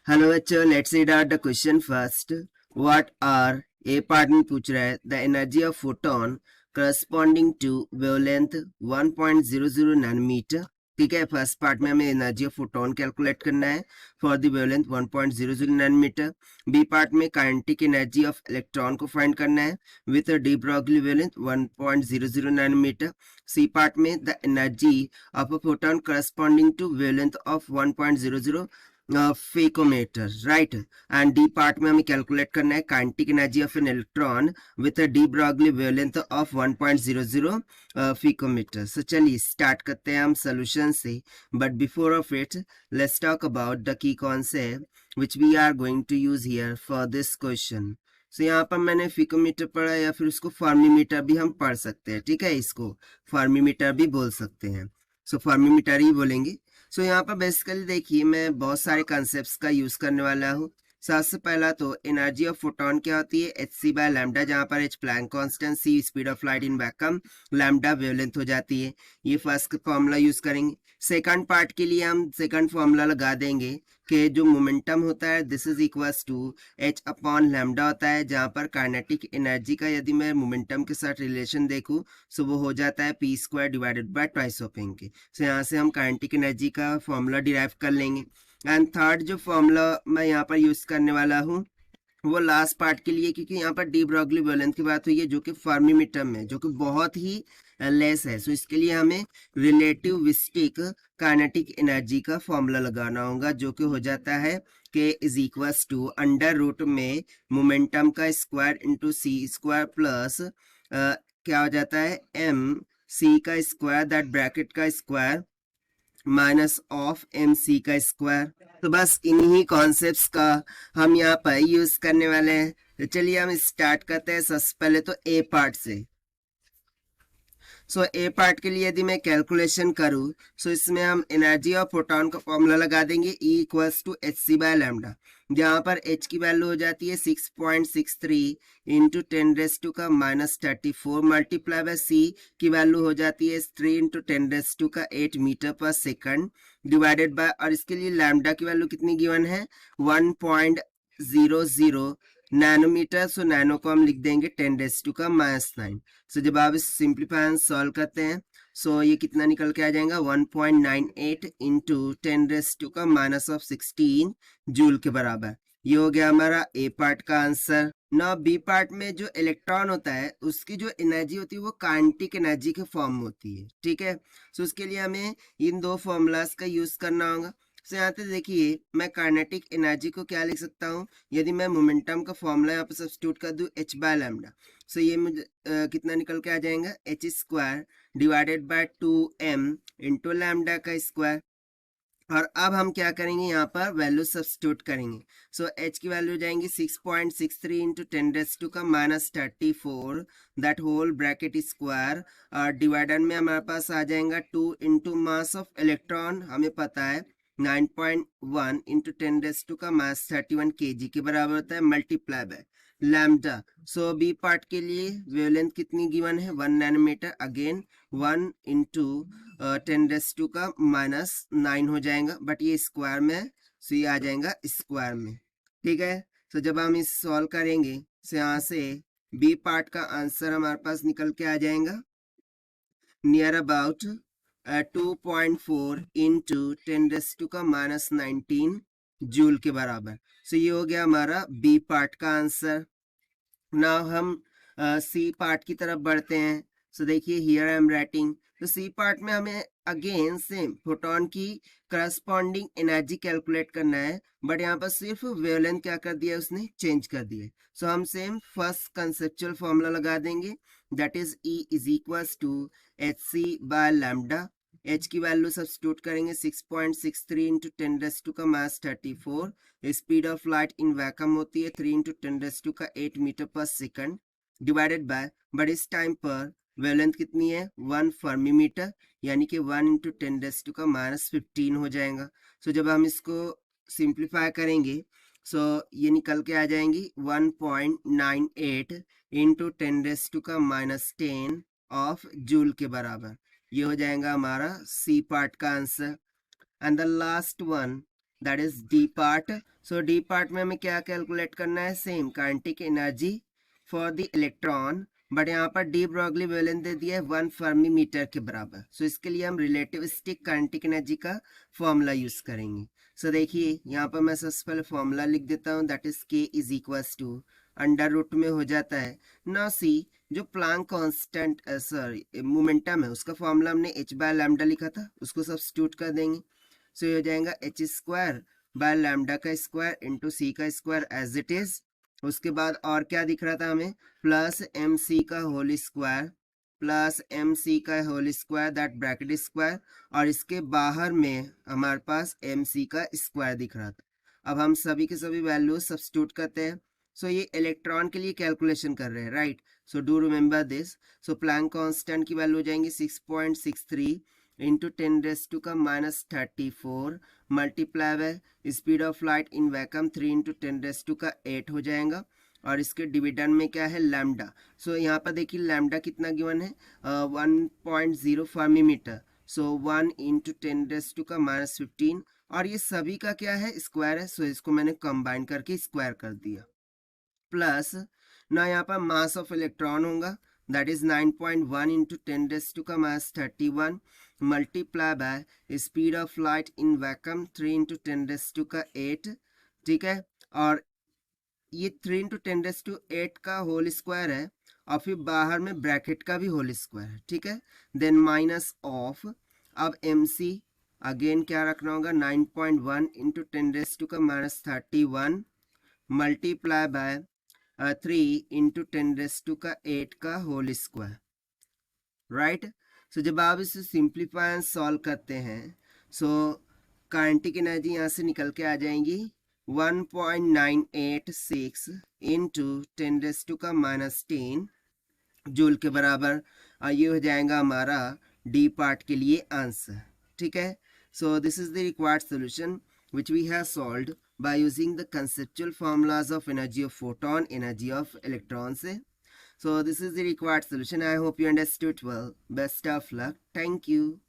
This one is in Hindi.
हेलो बच्चों, let's read out the question first. What are a part में पूछ रहा है the energy of photon corresponding to wavelength 1.00 nanometre. ठीक है, फर्स्ट पार्ट में हमें एनर्जी ऑफ फोटोन कैलकुलेट करना है for the wavelength 1.00 nanometre. B part में काइनेटिक एनर्जी ऑफ इलेक्ट्रॉन को फाइंड करना है with de Broglie wavelength 1.00 nanometre. C part में the energy of a photon corresponding to wavelength of 1.00 femtometre, right. And D part में हमें कैलकुलेट करना है kinetic energy of an electron with a de Broglie wavelength of 1.00 femtometre. So चलिए स्टार्ट करते हैं हम सोल्यूशन से. But before of it let's talk about the key concept which we are going to use here for this question. So यहाँ पर मैंने फिकोमीटर पढ़ा, या फिर उसको फॉर्मीमीटर भी हम पढ़ सकते हैं. ठीक है, इसको फॉर्मीमीटर भी बोल सकते हैं. सो फॉर्मीमीटर ही बोलेंगे. सो यहाँ पर बेसिकली देखिए, मैं बहुत सारे कॉन्सेप्ट्स का यूज करने वाला हूँ. सबसे पहला तो एनर्जी ऑफ फोटोन क्या होती है, hc बाय लैम्डा, जहाँ पर h Planck constant, c speed of light in vacuum, lambda wavelength हो जाती है. ये फर्स्ट फॉर्मूला यूज करेंगे. सेकंड पार्ट के लिए हम सेकंड फॉर्मूला लगा देंगे कि जो मोमेंटम होता है this is equals to h upon lambda होता है, जहाँ पर काइनेटिक एनर्जी का यदि मैं मोमेंटम के साथ रिलेशन देखूँ सो वो हो जाता है p square divided by twice of m के. सो यहाँ से हम काइनेटिक एनर्जी का फॉर्मूला डिराइव कर लेंगे. एंड थर्ड जो फॉर्मूला मैं यहाँ पर यूज करने वाला हूँ वो लास्ट पार्ट के लिए, क्योंकि यहाँ पर डी ब्रॉगली वेवलेंथ की बात हुई है जो कि फॉर्मीमीटर में, जो कि बहुत ही लेस है. सो इसके लिए हमें रिलेटिविस्टिक काइनेटिक एनर्जी का फॉर्मूला लगाना होगा, जो कि हो जाता है K is equals to under root में मोमेंटम का square into C square plus क्या हो जाता है एम सी का स्क्वायर, दैट ब्रैकेट का square minus of M C का स्क्वायर. तो बस इन्हीं कॉन्सेप्ट्स का हम यहाँ पर यूज करने वाले हैं. तो चलिए हम स्टार्ट करते हैं सबसे पहले तो ए पार्ट से. सो ए पार्ट के लिए यदि मैं कैलकुलेशन करूँ सो इसमें हम एनर्जी ऑफ फोटोन का फॉर्मूला लगा देंगे E equals to H C by lambda, जहाँ पर H की वैल्यू हो जाती है 6.63 इंटू 10⁻⁻34 मल्टीप्लाई बाय C की वैल्यू हो जाती है 3 into 10⁸ metre per second divided by, और इसके लिए लैम्डा की वैल्यू कितनी गिवन है 1.00 नैनोमीटर. सो नैनो को हम लिख देंगे 10⁻⁻⁹. सो जब आप इस सिंप्लीफाई सॉल्व करते हैं सो ये कितना निकल के आ जाएगा 1.98 इंटू 10⁻16 जूल के बराबर. ये हो गया हमारा ए पार्ट का आंसर. ना बी पार्ट में जो इलेक्ट्रॉन होता है उसकी जो एनर्जी होती है वो काइनेटिक एनर्जी के फॉर्म में होती है. ठीक है, सो उसके लिए हमें इन दो फॉर्मूलाज का यूज करना होगा. सो यहाँ पे देखिए मैं काइनेटिक एनर्जी को क्या लिख सकता हूँ, यदि मैं मोमेंटम का फॉर्मूला यहाँ पे सब्स्टिट्यूट कर दूँ h बाय लैम्डा, सो ये मुझे कितना निकल के आ जाएगा h square divided by 2m into lambda का स्क्वायर. और अब हम क्या करेंगे, यहाँ पर वैल्यू सब्स्टिट्यूट करेंगे. सो h की वैल्यू हो जाएंगी 6.63 into 10⁻34 that whole bracket square, और डिवाइडर में हमारे पास आ जाएगा 2 इंटू मास ऑफ इलेक्ट्रॉन, हमें पता है 9.1 इंटू 10⁻31 kg के बराबर होता है, multiply by lambda. So B part के लिए वेवलेंथ कितनी गिवन है 1 नैनोमीटर, अगेन 1 इंटू 10⁻⁹ हो जाएगा, बट ये स्क्वायर में सो ये आ जाएगा स्क्वायर में. ठीक है, सो जब हम इस सॉल्व करेंगे सो यहाँ से बी पार्ट का आंसर हमारे पास निकल के आ जाएगा नियर अबाउट 2.4 इंटू 10⁻19 जूल के बराबर. सो ये हो गया हमारा बी पार्ट का आंसर. नाउ हम सी पार्ट की तरफ बढ़ते हैं. सो देखिए हियर आई एम राइटिंग. तो सी पार्ट में हमें अगेन सेम फोटोन की करस्पॉन्डिंग एनर्जी कैलकुलेट करना है, बट यहाँ पर सिर्फ वेवलेंथ क्या कर दिया उसने चेंज कर दिया. सो हम सेम फर्स्ट कंसेप्चुअल फॉर्मूला लगा देंगे, that is E is equals to H C by lambda. H की वैल्यू सब्स्टिट्यूट करेंगे 6.63 into 10⁻34. Speed of light in vacuum होती है 3 into 10⁸ metre per second divided by, but इस टाइम पर वेवलेंथ कितनी है 1 फर्मीमीटर, यानी कि 1 इंटू 10⁻15 हो जाएगा. सो जब हम इसको सिंप्लीफाई करेंगे सो ये निकल के आ जाएंगी 1.98 इंटू 10⁻10 ऑफ जूल के बराबर. ये हो जाएगा हमारा सी पार्ट का answer. And the last one that is D part. So D part में हमें क्या कैलकुलेट करना है, same kinetic energy for the electron, but यहाँ पर डी ब्रॉगली वेवलेंथ दे दिया है 1 फर्मी मीटर के बराबर. सो इसके लिए हम रिलेटिविस्टिक काइनेटिक एनर्जी का फॉर्मूला यूज करेंगे. सो देखिए यहाँ पर मैं सबसे पहले फॉर्मूला लिख देता हूँ, that is K is equals to under root में हो जाता है. नाउ सी जो प्लांक कांस्टेंट सॉरी मोमेंटम है उसका फॉर्मूला हमने h बाय लैम्डा लिखा था, उसको सब्स्टिट्यूट कर देंगे. सो ये हो जाएगा एच स्क्वायर बाय लैम्डा का स्क्वायर इंटू सी का स्क्वायर एज इट इज. उसके बाद और क्या दिख रहा था हमें, प्लस एम सी का whole square plus M C का whole square that bracket square, और इसके बाहर में हमारे पास एम सी का स्क्वायर दिख रहा था. अब हम सभी के सभी वैल्यूज सब्स्टिट्यूट करते हैं. सो ये इलेक्ट्रॉन के लिए कैलकुलेशन कर रहे हैं, right. So do remember this. So Planck constant की वैल्यू हो जाएंगी 6.63 इंटू 10 का -34 multiply by speed of light in vacuum 3 into 10 का 8 हो जाएगा. और इसके डिविडेंड में क्या है, लैम्डा. सो यहाँ पर देखिए लैम्डा कितना गिवन है, 1.0 फर्मी मीटर. सो 1 इंटू 10 का -15, और ये सभी का क्या है, स्क्वायर है. सो इसको मैंने कंबाइन करके स्क्वायर कर दिया. प्लस ना यहाँ पर मास ऑफ इलेक्ट्रॉन होगा, दैट इज 9.1 इंटू 10 का -31 multiply by speed of light in vacuum 3 into 10 का 8. ठीक है, और ये 3 इंटू 10 का होल स्क्वायर है, और फिर बाहर में ब्रैकेट का भी होल स्क्वायर है. ठीक है, देन माइनस ऑफ, अब एम सी अगेन क्या रखना होगा, 9.1 इंटू 10 का -31 मल्टीप्लाई बाय 3 इंटू 10 का 8 का होल स्क्वायर, राइट. सो जब आप इसे सिंप्लीफाई एंड सॉल्व करते हैं, सो काइनेटिक एनर्जी यहाँ से निकल के आ जाएंगी 1.986 इंटू 10 का -10 जूल के बराबर. ये हो जाएगा हमारा डी पार्ट के लिए आंसर. ठीक है, so this is the required solution which we have solved by using the conceptual formulas of energy of photon, energy of electrons. So this is the required solution. I hope you understood well. Best of luck. Thank you.